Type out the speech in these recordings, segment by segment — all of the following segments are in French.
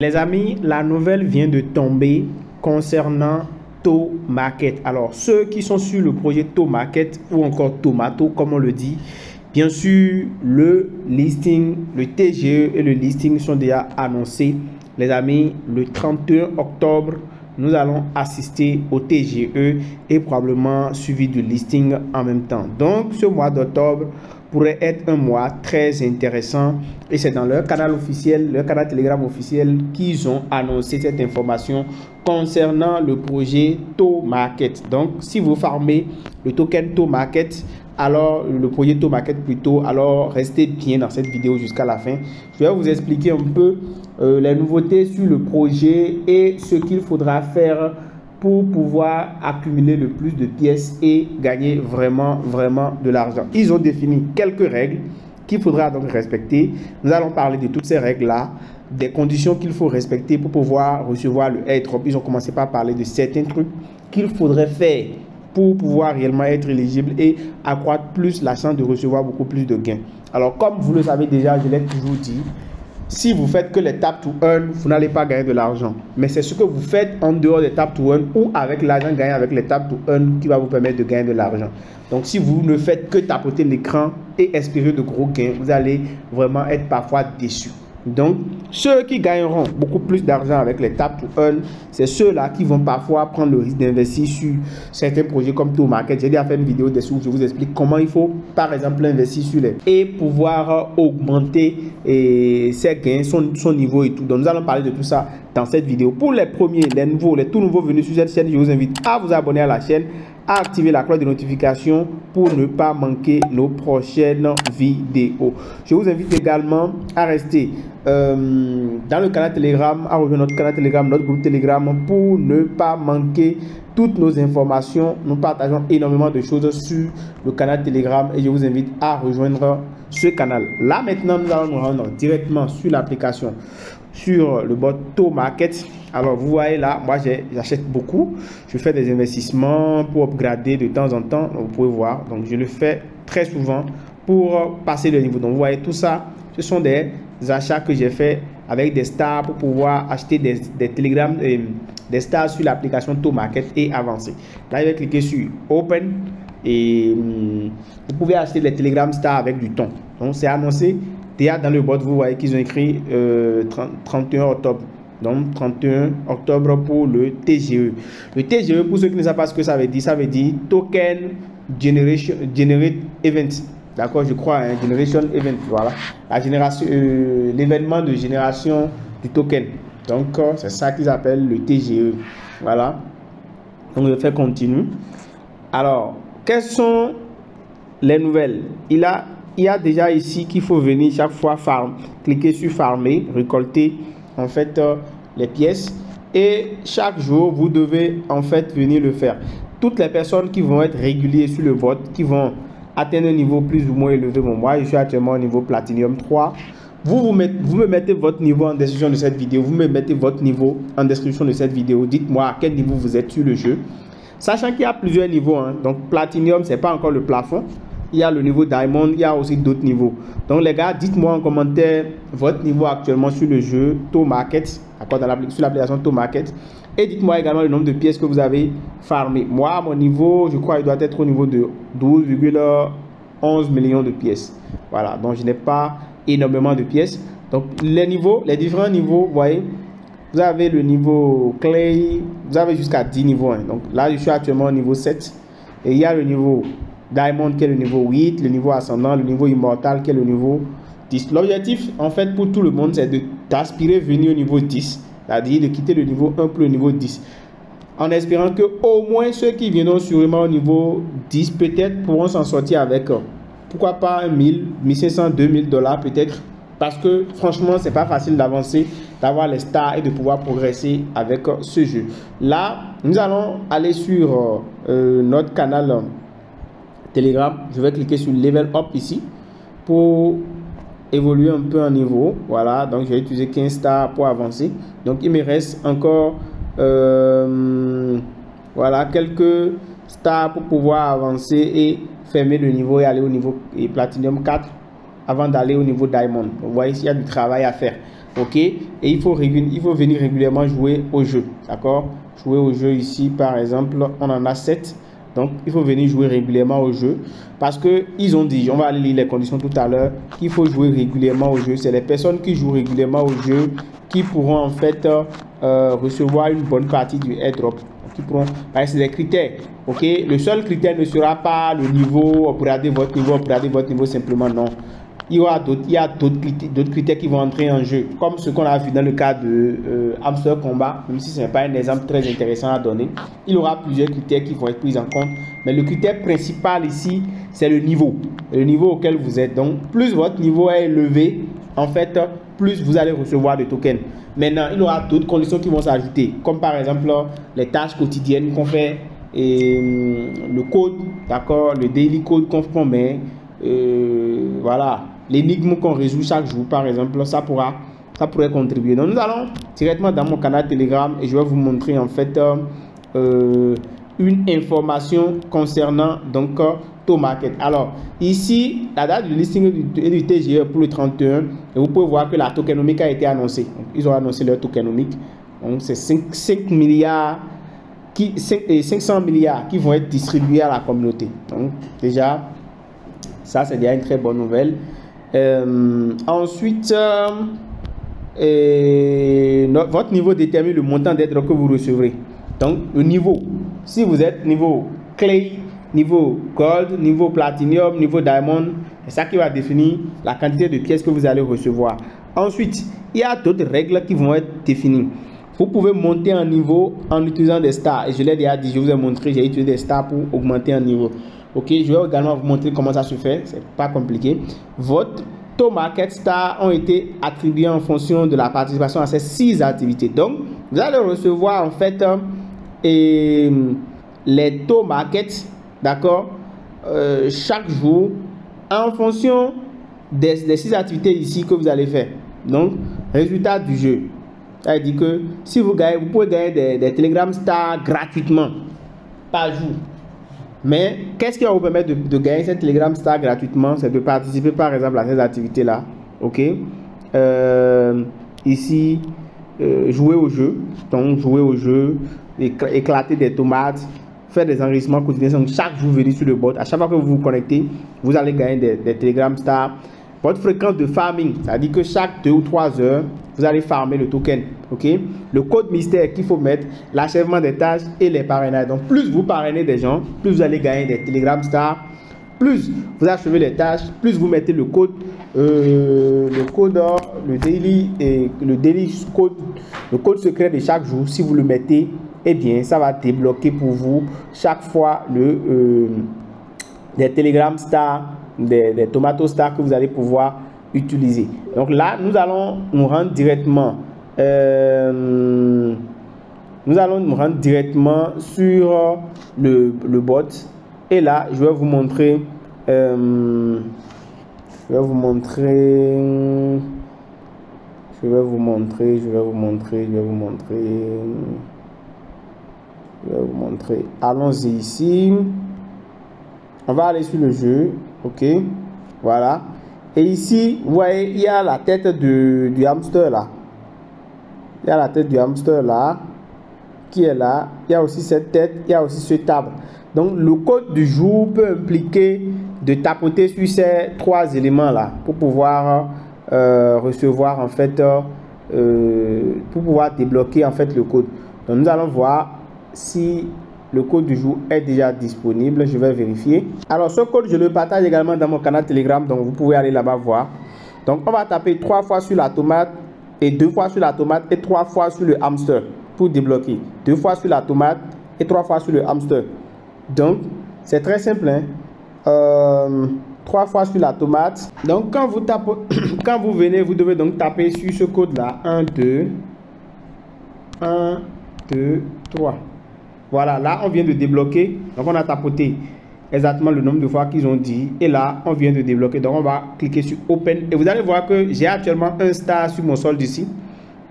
Les amis, la nouvelle vient de tomber concernant Tomarket. Alors, ceux qui sont sur le projet Tomarket ou encore Tomato, comme on le dit, bien sûr, le listing, le TGE et le listing sont déjà annoncés. Les amis, le 31 octobre, nous allons assister au TGE et probablement suivi du listing en même temps. Donc, ce mois d'octobre pourrait être un mois très intéressant et c'est dans leur canal officiel, leur canal Telegram officiel qu'ils ont annoncé cette information concernant le projet Tomarket. Donc, si vous farmez le token Tomarket, alors le projet Tomarket plutôt, alors restez bien dans cette vidéo jusqu'à la fin. Je vais vous expliquer un peu les nouveautés sur le projet et ce qu'il faudra faire pour pouvoir accumuler le plus de pièces et gagner vraiment de l'argent. Ils ont défini quelques règles qu'il faudra donc respecter. Nous allons parler de toutes ces règles-là, des conditions qu'il faut respecter pour pouvoir recevoir le airdrop. Ils ont commencé par parler de certains trucs qu'il faudrait faire pour pouvoir réellement être éligible et accroître plus la chance de recevoir beaucoup plus de gains. Alors, comme vous le savez déjà, je l'ai toujours dit, si vous faites que les tap to earn, vous n'allez pas gagner de l'argent. Mais c'est ce que vous faites en dehors des tap to earn ou avec l'argent gagné avec les tap to earn qui va vous permettre de gagner de l'argent. Donc, si vous ne faites que tapoter l'écran et espérer de gros gains, vous allez vraiment être parfois déçu. Donc, ceux qui gagneront beaucoup plus d'argent avec les tap to earn, c'est ceux-là qui vont parfois prendre le risque d'investir sur certains projets comme Tomarket. J'ai déjà fait une vidéo dessus où je vous explique comment il faut, par exemple, investir sur les et pouvoir augmenter ses gains, son niveau et tout. Donc, nous allons parler de tout ça dans cette vidéo. Pour les premiers, les nouveaux, les tout nouveaux venus sur cette chaîne, je vous invite à vous abonner à la chaîne, à activer la cloche de notification pour ne pas manquer nos prochaines vidéos. Je vous invite également à rester dans le canal Telegram, à rejoindre notre canal Telegram, notre groupe Telegram pour ne pas manquer toutes nos informations. Nous partageons énormément de choses sur le canal Telegram et je vous invite à rejoindre ce canal. Là maintenant, nous allons nous rendre directement sur l'application, sur le bot Tomarket. Alors vous voyez là, moi j'achète beaucoup, je fais des investissements pour upgrader de temps en temps, vous pouvez voir, donc je le fais très souvent pour passer le niveau. Donc vous voyez tout ça, ce sont des achats que j'ai fait avec des stars pour pouvoir acheter des télégrammes, des stars sur l'application Tomarket et avancer. Là je vais cliquer sur Open et vous pouvez acheter les télégrammes stars avec du ton. Donc c'est annoncé déjà dans le bot, vous voyez qu'ils ont écrit 31 octobre. Donc 31 octobre pour le TGE. Le TGE, pour ceux qui ne savent pas ce que ça veut dire Token Generate Event. D'accord, je crois, hein, Generation Event. Voilà, la génération, l'événement de génération du token. Donc c'est ça qu'ils appellent le TGE. Voilà. Donc je fais continue. Alors, quelles sont les nouvelles? Il y a déjà ici qu'il faut venir chaque fois cliquer sur farmer, récolter en fait les pièces et chaque jour vous devez en fait venir le faire. Toutes les personnes qui vont être réguliers sur le bot, qui vont atteindre un niveau plus ou moins élevé, moi je suis actuellement au niveau Platinum 3. Vous me mettez votre niveau en description de cette vidéo, vous me mettez votre niveau en description de cette vidéo, dites-moi à quel niveau vous êtes sur le jeu, sachant qu'il y a plusieurs niveaux, hein. Donc Platinum c'est pas encore le plafond. Il y a le niveau Diamond, il y a aussi d'autres niveaux. Donc les gars, dites-moi en commentaire votre niveau actuellement sur le jeu Tomarket, sur l'application Tomarket. Et dites-moi également le nombre de pièces que vous avez farmé. Moi, mon niveau, je crois, il doit être au niveau de 12,11 millions de pièces. Voilà, donc je n'ai pas énormément de pièces. Donc les niveaux, les différents niveaux, vous voyez, vous avez le niveau Clay, vous avez jusqu'à 10 niveaux. Hein. Donc là, je suis actuellement au niveau 7. Et il y a le niveau Diamond qui est le niveau 8, le niveau ascendant, le niveau immortal qui est le niveau 10. L'objectif en fait pour tout le monde c'est d'aspirer venir au niveau 10, c'est-à-dire de quitter le niveau 1 pour le niveau 10. En espérant que au moins ceux qui viendront sûrement au niveau 10 peut-être pourront s'en sortir avec pourquoi pas 1000, 1500, 2000 $ peut-être. Parce que franchement c'est pas facile d'avancer, d'avoir les stars et de pouvoir progresser avec ce jeu. Là nous allons aller sur notre canal Telegram, je vais cliquer sur Level Up ici pour évoluer un peu en niveau. Voilà, donc je vais utiliser 15 stars pour avancer. Donc il me reste encore voilà, quelques stars pour pouvoir avancer et fermer le niveau et aller au niveau Platinum 4 avant d'aller au niveau Diamond. Vous voyez ici, il y a du travail à faire. ok, et il faut venir régulièrement jouer au jeu, d'accord, jouer au jeu ici par exemple, on en a 7, donc il faut venir jouer régulièrement au jeu, parce que ils ont dit, on va aller lire les conditions tout à l'heure, qu'il faut jouer régulièrement au jeu. C'est les personnes qui jouent régulièrement au jeu qui pourront en fait recevoir une bonne partie du airdrop, qui pourront, c'est des critères, ok, le seul critère ne sera pas le niveau, upgrader votre niveau simplement, non. Il y a d'autres critères qui vont entrer en jeu, comme ce qu'on a vu dans le cas de Hamster Combat, même si ce n'est pas un exemple très intéressant à donner. Il y aura plusieurs critères qui vont être pris en compte, mais le critère principal ici, c'est le niveau auquel vous êtes. Donc, plus votre niveau est élevé, en fait, plus vous allez recevoir de tokens. Maintenant, il y aura d'autres conditions qui vont s'ajouter, comme par exemple les tâches quotidiennes qu'on fait, et le code, d'accord, le daily code qu'on met, voilà, l'énigme qu'on résout chaque jour, par exemple, ça pourrait contribuer. Donc, nous allons directement dans mon canal Telegram et je vais vous montrer en fait une information concernant donc ToMarket. Alors, ici, la date du listing du TGE pour le 31, et vous pouvez voir que la tokenomique a été annoncée. Donc, ils ont annoncé leur tokenomique. Donc, c'est 5 milliards, 500 milliards qui vont être distribués à la communauté. Donc, déjà, ça, c'est déjà une très bonne nouvelle. Ensuite, votre niveau détermine le montant d'aide que vous recevrez. Donc, le niveau, si vous êtes niveau Clay, niveau Gold, niveau Platinum, niveau Diamond, c'est ça qui va définir la quantité de pièces que vous allez recevoir. Ensuite, il y a d'autres règles qui vont être définies. Vous pouvez monter en niveau en utilisant des stars. Et je l'ai déjà dit, je vous ai montré, j'ai utilisé des stars pour augmenter en niveau. Ok, je vais également vous montrer comment ça se fait, c'est pas compliqué. Votre ToMarket Star ont été attribués en fonction de la participation à ces 6 activités. Donc, vous allez recevoir en fait les ToMarket, d'accord, chaque jour en fonction des 6 activités ici que vous allez faire. Donc, résultat du jeu. Ça veut dire que si vous gagnez, vous pouvez gagner des Telegram Stars gratuitement par jour. Mais qu'est-ce qui va vous permettre de gagner cette Telegram Star gratuitement? C'est de participer par exemple à ces activités-là. Ok. Ici, jouer au jeu. Donc, jouer au jeu, éclater des tomates, faire des enrichissements quotidiens. Donc, chaque jour, venir sur le bot. À chaque fois que vous vous connectez, vous allez gagner des Telegram Stars. Votre fréquence de farming, c'est-à-dire que chaque 2 ou 3 heures, vous allez farmer le token. Ok. Le code mystère qu'il faut mettre, l'achèvement des tâches et les parrainages. Donc, plus vous parrainez des gens, plus vous allez gagner des Telegram Stars. Plus vous achevez les tâches, plus vous mettez le code daily et le daily code, le code secret de chaque jour. Si vous le mettez, eh bien, ça va débloquer pour vous chaque fois des Telegram Stars, des Tomato Stars que vous allez pouvoir utiliser. Donc là, nous allons nous rendre directement sur le bot. Et là, je vais vous montrer allons-y ici. On va aller sur le jeu. Ok, voilà. Et ici, vous voyez, il y a la tête du hamster là. Il y a la tête du hamster là qui est là. Il y a aussi cette tête, il y a aussi ce arbre. Donc, le code du jour peut impliquer de tapoter sur ces 3 éléments là pour pouvoir recevoir en fait, pour pouvoir débloquer en fait le code. Donc, nous allons voir si le code du jour est déjà disponible. Je vais vérifier. Alors, ce code, je le partage également dans mon canal Telegram. Donc, vous pouvez aller là-bas voir. Donc, on va taper 3 fois sur la tomate et 2 fois sur la tomate et 3 fois sur le hamster pour débloquer. 2 fois sur la tomate et 3 fois sur le hamster. Donc, c'est très simple. Hein? 3 fois sur la tomate. Donc, quand vous venez, vous devez donc taper sur ce code-là. 1, 2, 3. Voilà, là, on vient de débloquer. Donc, on a tapoté exactement le nombre de fois qu'ils ont dit. Et là, on vient de débloquer. Donc, on va cliquer sur Open. Et vous allez voir que j'ai actuellement un star sur mon solde ici.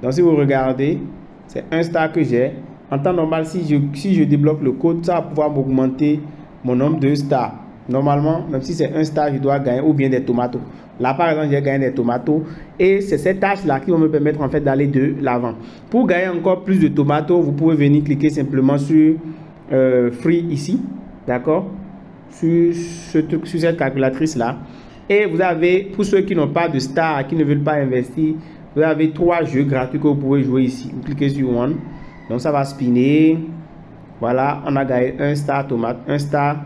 Donc, si vous regardez, c'est un star que j'ai. En temps normal, si je débloque le code, ça va pouvoir m'augmenter mon nombre de stars. Normalement, même si c'est un star, je dois gagner ou bien des tomates. Là, par exemple, j'ai gagné des tomates et c'est cette tâche-là qui va me permettre en fait d'aller de l'avant. Pour gagner encore plus de tomates, vous pouvez venir cliquer simplement sur Free ici, d'accord, sur cette calculatrice-là. Et vous avez, pour ceux qui n'ont pas de star, qui ne veulent pas investir, vous avez 3 jeux gratuits que vous pouvez jouer ici. Vous cliquez sur One, donc ça va spinner. Voilà, on a gagné un star tomate, un star.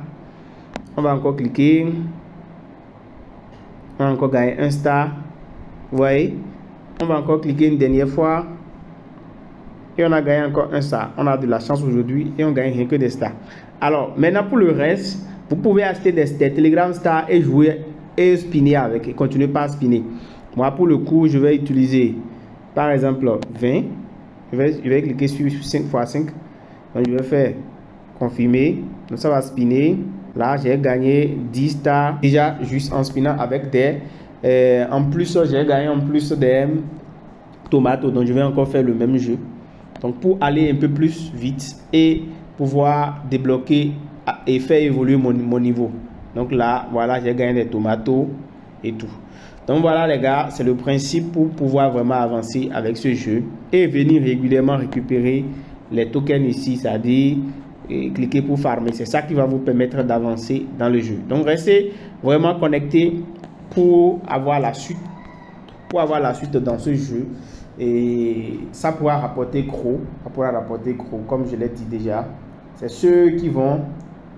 On va encore cliquer. On va encore gagner un star. Vous voyez? On va encore cliquer une dernière fois. Et on a gagné encore un star. On a de la chance aujourd'hui et on gagne rien que des stars. Alors, maintenant pour le reste, vous pouvez acheter des Telegram stars et jouer et spinner avec. Et continuer par spinner. Moi, pour le coup, je vais utiliser par exemple 20. Je vais cliquer sur 5 x 5. Donc, je vais faire confirmer. Donc, ça va spinner. Là, j'ai gagné 10 stars déjà juste en spinant avec des... en plus, j'ai gagné en plus des tomates. Donc, je vais encore faire le même jeu. Donc, pour aller un peu plus vite et pouvoir débloquer et faire évoluer mon niveau. Donc là, voilà, j'ai gagné des tomates et tout. Donc voilà les gars, c'est le principe pour pouvoir vraiment avancer avec ce jeu et venir régulièrement récupérer les tokens ici, c'est-à-dire cliquer pour farmer. C'est ça qui va vous permettre d'avancer dans le jeu. Donc restez vraiment connectés pour avoir la suite, dans ce jeu. Et ça pourra rapporter gros, comme je l'ai dit déjà. C'est ceux qui vont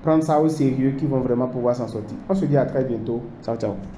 prendre ça au sérieux qui vont vraiment pouvoir s'en sortir. On se dit à très bientôt. Ciao, ciao.